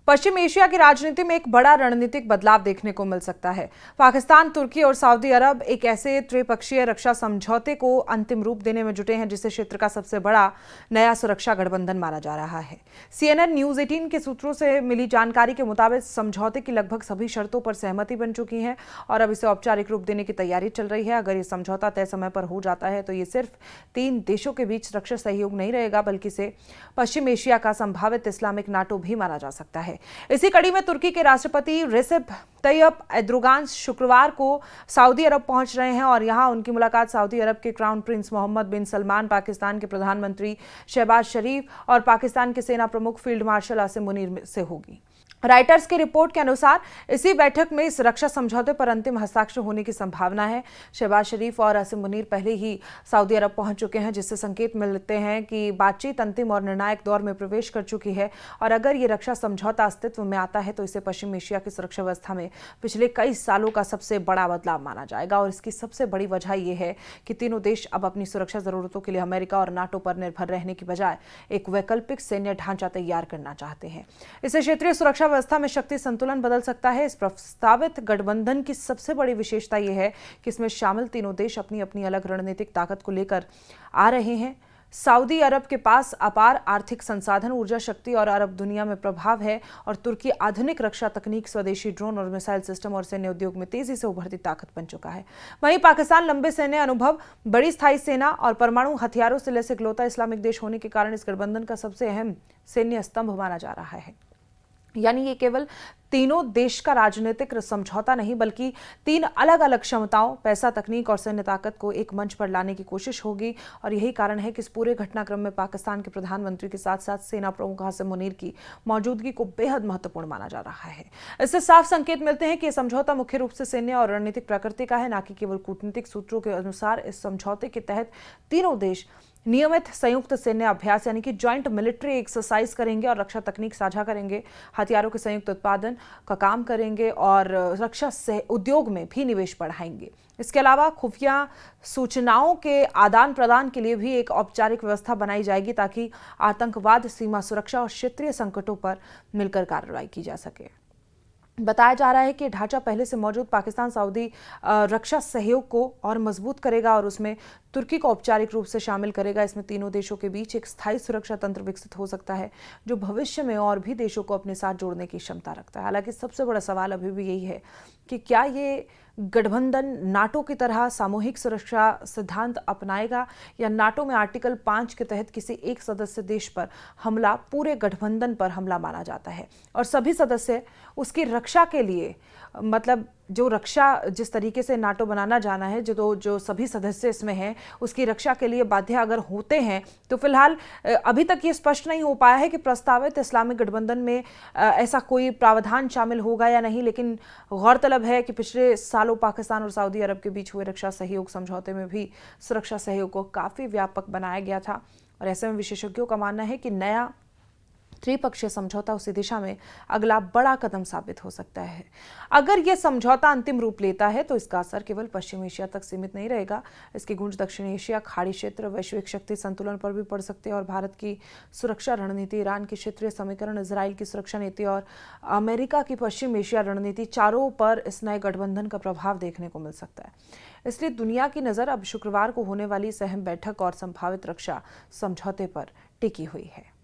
पश्चिम Asia की राजनीति में एक बड़ा रणनीतिक बदलाव देखने को मिल सकता है। पाकिस्तान, तुर्की और सऊदी अरब एक ऐसे त्रिपक्षीय रक्षा समझौते को अंतिम रूप देने में जुटे हैं जिसे क्षेत्र का सबसे बड़ा नया सुरक्षा गठबंधन माना जा रहा है। CNN न्यूज 18 के सूत्रों से मिली जानकारी के मुताबिक समझौते की लगभग सभी शर्तों पर सहमति बन चुकी है और अब इसे औपचारिक रूप देने की तैयारी चल रही है। अगर ये समझौता तय समय पर हो जाता है तो ये सिर्फ 3 देशों के बीच रक्षा सहयोग नहीं रहेगा, बल्कि इसे पश्चिम एशिया का संभावित इस्लामिक नाटो भी माना जा सकता है। इसी कड़ी में तुर्की के राष्ट्रपति रेसेप तैयप एर्दोगान शुक्रवार को सऊदी अरब पहुंच रहे हैं और यहां उनकी मुलाकात सऊदी अरब के क्राउन प्रिंस मोहम्मद बिन सलमान, पाकिस्तान के प्रधानमंत्री शहबाज शरीफ और पाकिस्तान के सेना प्रमुख फील्ड मार्शल आसिम मुनीर से होगी। राइटर्स की रिपोर्ट के अनुसार इसी बैठक में इस रक्षा समझौते पर अंतिम हस्ताक्षर होने की संभावना है। शहबाज शरीफ और आसिम मुनीर पहले ही सऊदी अरब पहुंच चुके हैं, जिससे संकेत मिलते हैं कि बातचीत अंतिम और निर्णायक दौर में प्रवेश कर चुकी है और अगर ये रक्षा समझौता अस्तित्व में आता है तो इसे पश्चिम एशिया की सुरक्षा व्यवस्था में पिछले कई सालों का सबसे बड़ा बदलाव माना जाएगा। और इसकी सबसे बड़ी वजह यह है कि तीनों देश अब अपनी सुरक्षा जरूरतों के लिए अमेरिका और नाटो पर निर्भर रहने की बजाय एक वैकल्पिक सैन्य ढांचा तैयार करना चाहते हैं। इससे क्षेत्रीय सुरक्षा व्यवस्था में शक्ति संतुलन बदल सकता है। इस प्रस्तावित गठबंधन की सबसे बड़ी विशेषता यह है कि इसमें शामिल तीनों देश अपनी अपनी अलग रणनीतिक ताकत को लेकर आ रहे हैं। सऊदी अरब के पास अपार आर्थिक संसाधन, ऊर्जा शक्ति और अरब दुनिया में प्रभाव है और तुर्की आधुनिक रक्षा तकनीक, स्वदेशी ड्रोन और मिसाइल सिस्टम और सैन्य उद्योग में तेजी से उभरती ताकत बन चुका है। वहीं पाकिस्तान लंबे सैन्य अनुभव, बड़ी स्थायी सेना और परमाणु हथियारों से लैस इकलौता इस्लामिक देश होने के कारण इस गठबंधन का सबसे अहम सैन्य स्तंभ माना जा रहा है। यानी ये केवल तीनों देश का राजनीतिक समझौता नहीं, बल्कि 3 अलग अलग क्षमताओं, पैसा, तकनीक और सैन्य ताकत को एक मंच पर लाने की कोशिश होगी। और यही कारण है कि इस पूरे घटनाक्रम में पाकिस्तान के प्रधानमंत्री के साथ साथ सेना प्रमुख आसिम मुनीर की मौजूदगी को बेहद महत्वपूर्ण माना जा रहा है। इससे साफ संकेत मिलते हैं कि यह समझौता मुख्य रूप से सैन्य और रणनीतिक प्रकृति का है, न कि केवल कूटनीतिक। सूत्रों के अनुसार इस समझौते के तहत तीनों देश नियमित संयुक्त सैन्य अभ्यास यानी कि ज्वाइंट मिलिट्री एक्सरसाइज करेंगे और रक्षा तकनीक साझा करेंगे, हथियारों के संयुक्त उत्पादन का काम करेंगे और रक्षा उद्योग में भी निवेश बढ़ाएंगे। इसके अलावा खुफिया सूचनाओं के आदान प्रदान के लिए भी एक औपचारिक व्यवस्था बनाई जाएगी ताकि आतंकवाद, सीमा सुरक्षा और क्षेत्रीय संकटों पर मिलकर कार्रवाई की जा सके। बताया जा रहा है कि ढांचा पहले से मौजूद पाकिस्तान सऊदी रक्षा सहयोग को और मजबूत करेगा और उसमें तुर्की को औपचारिक रूप से शामिल करेगा। इसमें तीनों देशों के बीच एक स्थायी सुरक्षा तंत्र विकसित हो सकता है जो भविष्य में और भी देशों को अपने साथ जोड़ने की क्षमता रखता है। हालांकि सबसे बड़ा सवाल अभी भी यही है कि क्या ये गठबंधन नाटो की तरह सामूहिक सुरक्षा सिद्धांत अपनाएगा या नाटो में आर्टिकल 5 के तहत किसी एक सदस्य देश पर हमला पूरे गठबंधन पर हमला माना जाता है और सभी सदस्य उसकी रक्षा के लिए, मतलब जो रक्षा जिस तरीके से नाटो बनाना जाना है, जो सभी सदस्य इसमें हैं उसकी रक्षा के लिए बाध्य अगर होते हैं तो फिलहाल अभी तक ये स्पष्ट नहीं हो पाया है कि प्रस्तावित इस्लामिक गठबंधन में ऐसा कोई प्रावधान शामिल होगा या नहीं। लेकिन गौरतलब है कि पिछले सालों पाकिस्तान और सऊदी अरब के बीच हुए रक्षा सहयोग समझौते में भी सुरक्षा सहयोग को काफ़ी व्यापक बनाया गया था और ऐसे में विशेषज्ञों का मानना है कि नया त्रिपक्षीय समझौता उसी दिशा में अगला बड़ा कदम साबित हो सकता है। अगर यह समझौता अंतिम रूप लेता है तो इसका असर केवल पश्चिम एशिया तक सीमित नहीं रहेगा। इसकी गूंज दक्षिण एशिया, खाड़ी क्षेत्र, वैश्विक शक्ति संतुलन पर भी पड़ सकती है और भारत की सुरक्षा रणनीति, ईरान की क्षेत्रीय समीकरण, इजराइल की सुरक्षा नीति और अमेरिका की पश्चिम एशिया रणनीति, चारों पर इस नए गठबंधन का प्रभाव देखने को मिल सकता है। इसलिए दुनिया की नज़र अब शुक्रवार को होने वाली इस अहम बैठक और संभावित रक्षा समझौते पर टिकी हुई है।